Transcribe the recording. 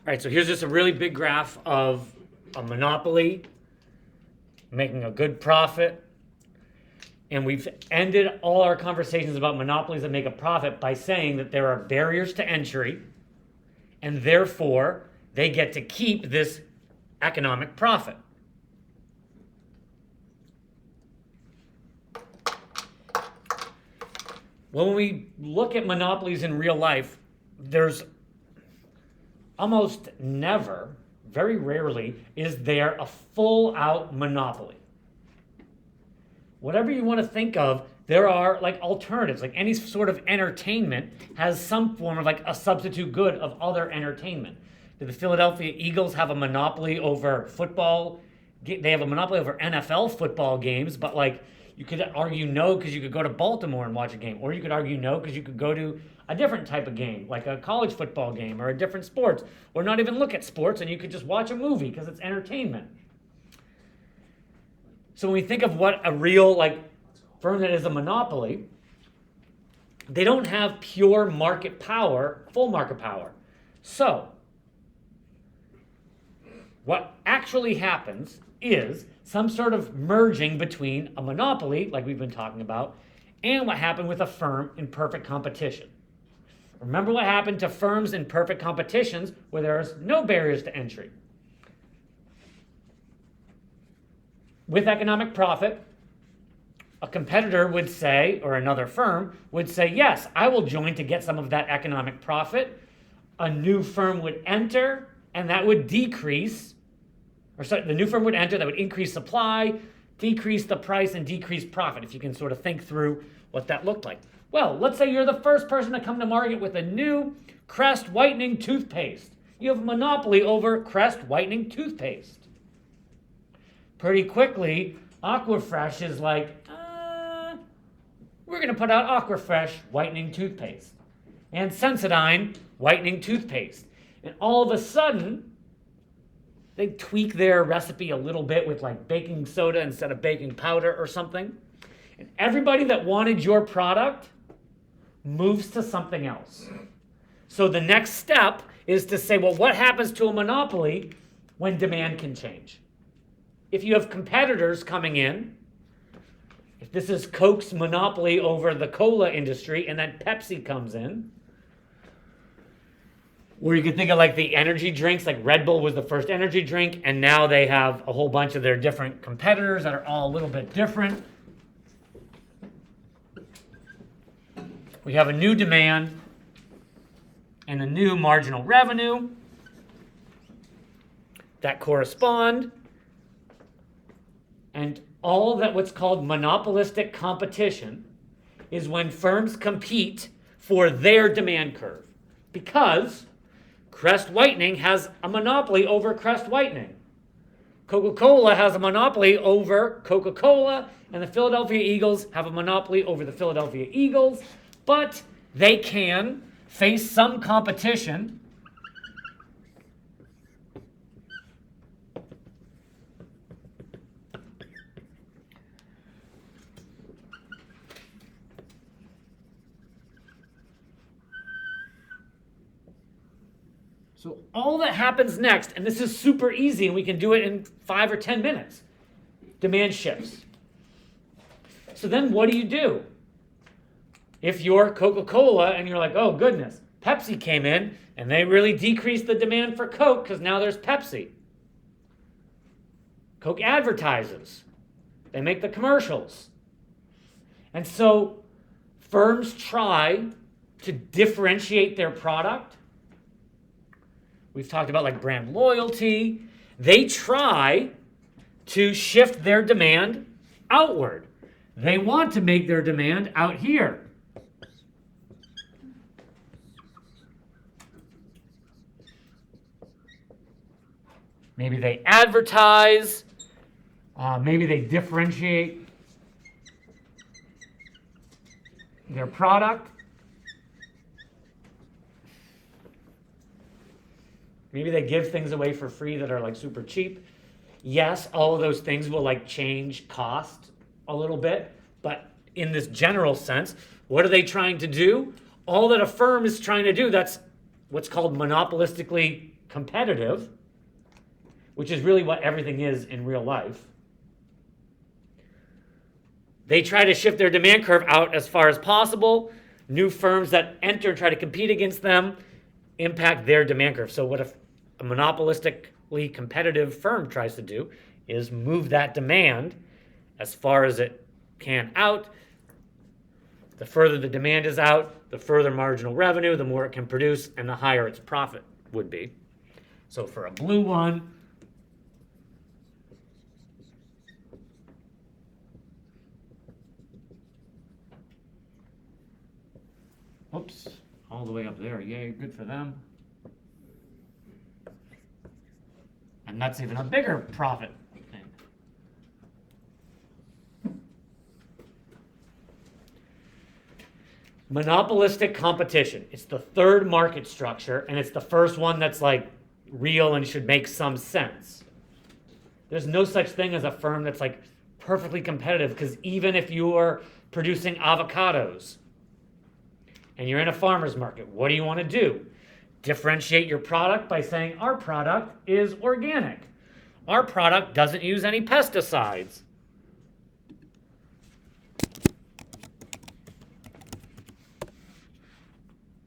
right, so here's just a really big graph of a monopoly making a good profit. And we've ended all our conversations about monopolies that make a profit by saying that there are barriers to entry, and therefore they get to keep this economic profit. When we look at monopolies in real life, there's almost never, very rarely, is there a full-out monopoly. Whatever you want to think of, there are like alternatives. Like any sort of entertainment has some form of like a substitute good of other entertainment. Do the Philadelphia Eagles have a monopoly over football? They have a monopoly over NFL football games, but like you could argue no because you could go to Baltimore and watch a game, or you could argue no because you could go to a different type of game, like a college football game or a different sports, or not even look at sports and you could just watch a movie because it's entertainment. So when we think of what a real like firm that is a monopoly, they don't have pure market power, full market power. So what actually happens is some sort of merging between a monopoly, like we've been talking about, and what happened with a firm in perfect competition. Remember what happened to firms in perfect competitions where there's no barriers to entry. With economic profit, a competitor would say, or another firm would say, yes, I will join to get some of that economic profit. A new firm would enter, and that would decrease, or sorry, the new firm would enter, that would increase supply, decrease the price, and decrease profit, if you can sort of think through what that looked like. Well, let's say you're the first person to come to market with a new Crest whitening toothpaste. You have a monopoly over Crest whitening toothpaste. Pretty quickly, Aquafresh is like, we're going to put out Aquafresh whitening toothpaste and Sensodyne whitening toothpaste. And all of a sudden, they tweak their recipe a little bit with like baking soda instead of baking powder or something. And everybody that wanted your product moves to something else. So the next step is to say, well, what happens to a monopoly when demand can change? If you have competitors coming in, if this is Coke's monopoly over the cola industry and then Pepsi comes in, or you could think of like the energy drinks, like Red Bull was the first energy drink, and now they have a whole bunch of their different competitors that are all a little bit different. We have a new demand and a new marginal revenue that correspond. And all that what's called monopolistic competition is when firms compete for their demand curve. Because Crest Whitening has a monopoly over Crest Whitening. Coca-Cola has a monopoly over Coca-Cola, and the Philadelphia Eagles have a monopoly over the Philadelphia Eagles, but they can face some competition So all that happens next, and this is super easy, and we can do it in 5 or 10 minutes, demand shifts. So then what do? If you're Coca-Cola and you're like, oh goodness, Pepsi came in, and they really decreased the demand for Coke because now there's Pepsi. Coke advertises. They make the commercials. And so firms try to differentiate their product. We've talked about like brand loyalty. They try to shift their demand outward. They want to make their demand out here. Maybe they advertise. Maybe they differentiate their product. Maybe they give things away for free that are like super cheap. Yes, all of those things will like change cost a little bit, but in this general sense, what are they trying to do? All that a firm is trying to do, that's what's called monopolistically competitive, which is really what everything is in real life. They try to shift their demand curve out as far as possible. New firms that enter and try to compete against them impact their demand curve. So what a monopolistically competitive firm tries to do is move that demand as far as it can out. The further the demand is out, the further marginal revenue, the more it can produce, and the higher its profit would be. So for a blue one, oops, all the way up there. Yay, good for them. And that's even a bigger profit thing. Monopolistic competition. It's the third market structure, and it's the first one that's like real and should make some sense. There's no such thing as a firm that's like perfectly competitive, because even if you're producing avocados and you're in a farmer's market, what do you want to do? Differentiate your product by saying our product is organic. Our product doesn't use any pesticides.